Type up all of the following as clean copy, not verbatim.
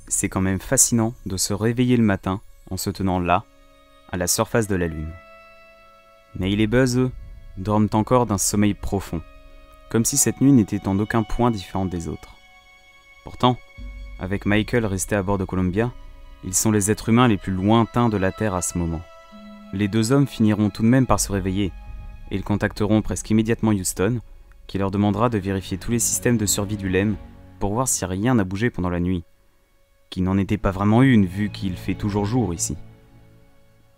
c'est quand même fascinant de se réveiller le matin en se tenant là, à la surface de la Lune. Neil et Buzz, eux, dorment encore d'un sommeil profond, comme si cette nuit n'était en aucun point différente des autres. Pourtant, avec Michael resté à bord de Columbia, ils sont les êtres humains les plus lointains de la Terre à ce moment. Les deux hommes finiront tout de même par se réveiller, et ils contacteront presque immédiatement Houston, qui leur demandera de vérifier tous les systèmes de survie du LEM pour voir si rien n'a bougé pendant la nuit, qui n'en était pas vraiment une vu qu'il fait toujours jour ici.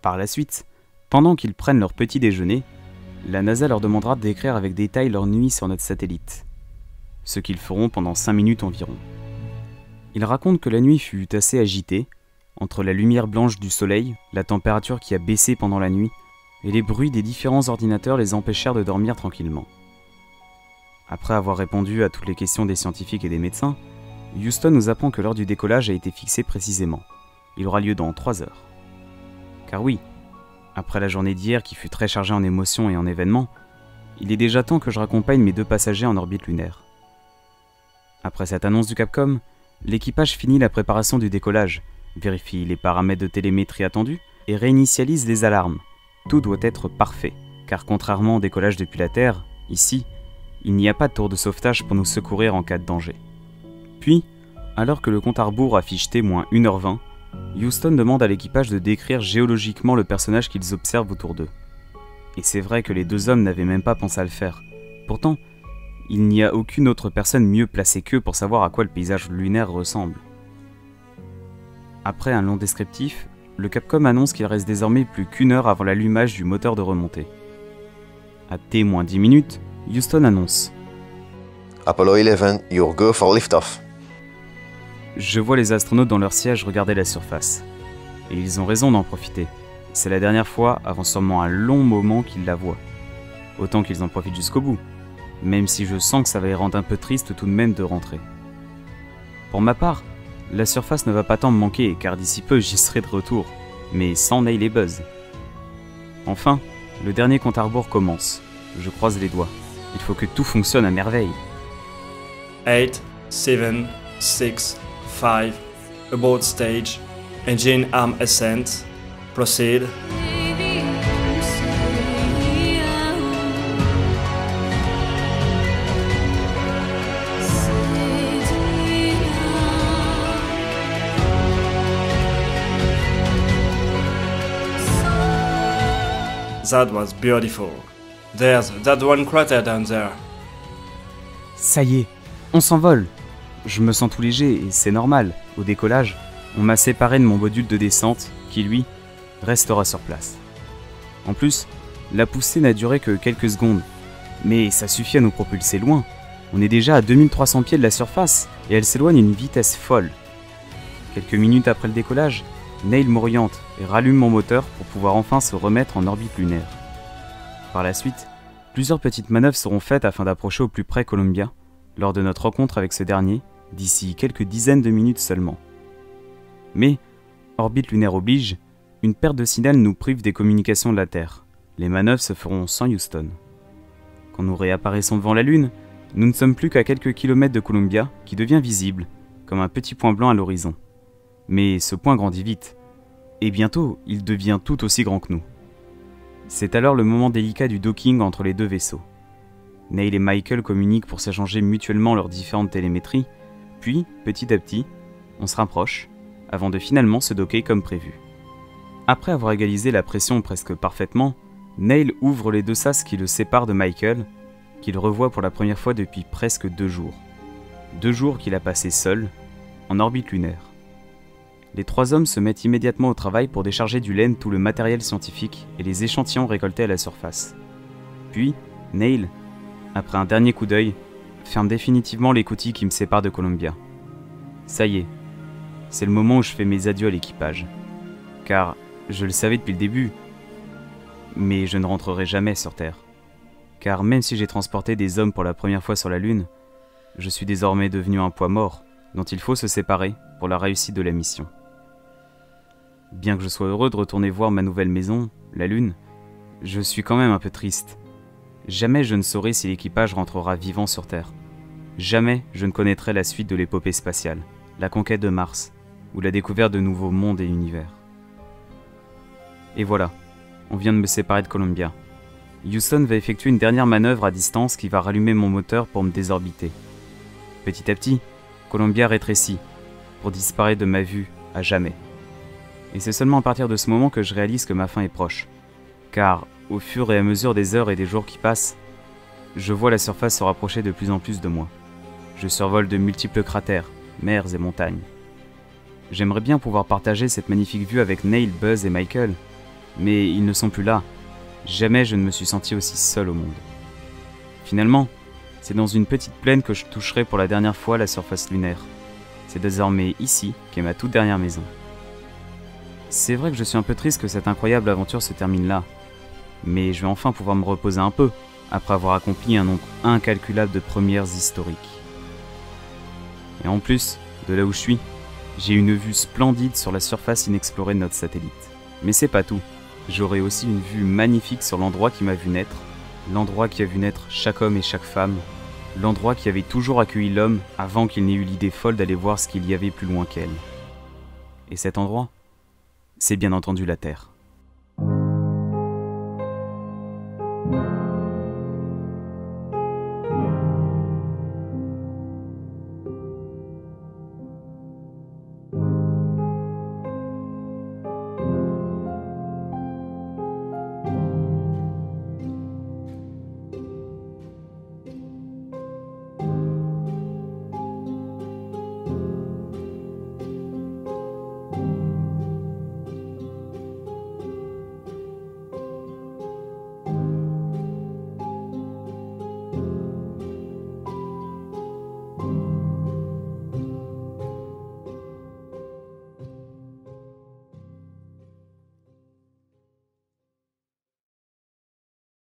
Par la suite, pendant qu'ils prennent leur petit déjeuner, la NASA leur demandera de décrire avec détail leur nuit sur notre satellite, ce qu'ils feront pendant 5 minutes environ. Ils racontent que la nuit fut assez agitée, entre la lumière blanche du soleil, la température qui a baissé pendant la nuit, et les bruits des différents ordinateurs les empêchèrent de dormir tranquillement. Après avoir répondu à toutes les questions des scientifiques et des médecins, Houston nous apprend que l'heure du décollage a été fixée précisément. Il aura lieu dans 3 heures. Car oui, après la journée d'hier qui fut très chargée en émotions et en événements, il est déjà temps que je raccompagne mes 2 passagers en orbite lunaire. Après cette annonce du Capcom, l'équipage finit la préparation du décollage, vérifie les paramètres de télémétrie attendus et réinitialise les alarmes. Tout doit être parfait, car contrairement au décollage depuis la Terre, ici, il n'y a pas de tour de sauvetage pour nous secourir en cas de danger. Puis, alors que le compte à rebours affiche T-1h20, Houston demande à l'équipage de décrire géologiquement le personnage qu'ils observent autour d'eux. Et c'est vrai que les 2 hommes n'avaient même pas pensé à le faire. Pourtant, il n'y a aucune autre personne mieux placée qu'eux pour savoir à quoi le paysage lunaire ressemble. Après un long descriptif, le Capcom annonce qu'il reste désormais plus qu'1 heure avant l'allumage du moteur de remontée. À T-10 minutes, Houston annonce Apollo 11, you're go for liftoff. Je vois les astronautes dans leur siège regarder la surface. Et ils ont raison d'en profiter. C'est la dernière fois, avant sûrement un long moment, qu'ils la voient. Autant qu'ils en profitent jusqu'au bout. Même si je sens que ça va les rendre un peu tristes tout de même de rentrer. Pour ma part, la surface ne va pas tant me manquer, car d'ici peu j'y serai de retour. Mais sans Neil et Buzz. Enfin, le dernier compte à rebours commence. Je croise les doigts. Il faut que tout fonctionne à merveille. 8, 7, 6, 5, abort stage, engine arm ascent, proceed. That was beautiful. There's that one crater down there. Ça y est, on s'envole. Je me sens tout léger et c'est normal. Au décollage, on m'a séparé de mon module de descente qui, lui, restera sur place. En plus, la poussée n'a duré que quelques secondes. Mais ça suffit à nous propulser loin. On est déjà à 2300 pieds de la surface et elle s'éloigne à une vitesse folle. Quelques minutes après le décollage, Neil m'oriente et rallume mon moteur pour pouvoir enfin se remettre en orbite lunaire. Par la suite, plusieurs petites manœuvres seront faites afin d'approcher au plus près Columbia lors de notre rencontre avec ce dernier, d'ici quelques dizaines de minutes seulement. Mais, orbite lunaire oblige, une perte de signal nous prive des communications de la Terre. Les manœuvres se feront sans Houston. Quand nous réapparaissons devant la Lune, nous ne sommes plus qu'à quelques kilomètres de Columbia qui devient visible, comme un petit point blanc à l'horizon. Mais ce point grandit vite, et bientôt il devient tout aussi grand que nous. C'est alors le moment délicat du docking entre les 2 vaisseaux. Neil et Michael communiquent pour s'échanger mutuellement leurs différentes télémétries, puis, petit à petit, on se rapproche, avant de finalement se docker comme prévu. Après avoir égalisé la pression presque parfaitement, Neil ouvre les 2 sas qui le séparent de Michael, qu'il revoit pour la première fois depuis presque 2 jours. 2 jours qu'il a passés seul, en orbite lunaire. Les 3 hommes se mettent immédiatement au travail pour décharger du LEM tout le matériel scientifique et les échantillons récoltés à la surface. Puis, Neil, après un dernier coup d'œil, ferme définitivement l'écoutille qui me sépare de Columbia. Ça y est, c'est le moment où je fais mes adieux à l'équipage. Car, je le savais depuis le début, mais je ne rentrerai jamais sur Terre. Car même si j'ai transporté des hommes pour la première fois sur la Lune, je suis désormais devenu un poids mort dont il faut se séparer pour la réussite de la mission. Bien que je sois heureux de retourner voir ma nouvelle maison, la Lune, je suis quand même un peu triste. Jamais je ne saurai si l'équipage rentrera vivant sur Terre. Jamais je ne connaîtrai la suite de l'épopée spatiale, la conquête de Mars, ou la découverte de nouveaux mondes et univers. Et voilà, on vient de me séparer de Columbia. Houston va effectuer une dernière manœuvre à distance qui va rallumer mon moteur pour me désorbiter. Petit à petit, Columbia rétrécit, pour disparaître de ma vue à jamais. Et c'est seulement à partir de ce moment que je réalise que ma fin est proche. Car, au fur et à mesure des heures et des jours qui passent, je vois la surface se rapprocher de plus en plus de moi. Je survole de multiples cratères, mers et montagnes. J'aimerais bien pouvoir partager cette magnifique vue avec Neil, Buzz et Michael, mais ils ne sont plus là. Jamais je ne me suis senti aussi seul au monde. Finalement, c'est dans une petite plaine que je toucherai pour la dernière fois la surface lunaire. C'est désormais ici qu'est ma toute dernière maison. C'est vrai que je suis un peu triste que cette incroyable aventure se termine là, mais je vais enfin pouvoir me reposer un peu, après avoir accompli un nombre incalculable de premières historiques. Et en plus, de là où je suis, j'ai une vue splendide sur la surface inexplorée de notre satellite. Mais c'est pas tout, j'aurai aussi une vue magnifique sur l'endroit qui m'a vu naître, l'endroit qui a vu naître chaque homme et chaque femme, l'endroit qui avait toujours accueilli l'homme avant qu'il n'ait eu l'idée folle d'aller voir ce qu'il y avait plus loin qu'elle. Et cet endroit, c'est bien entendu la Terre.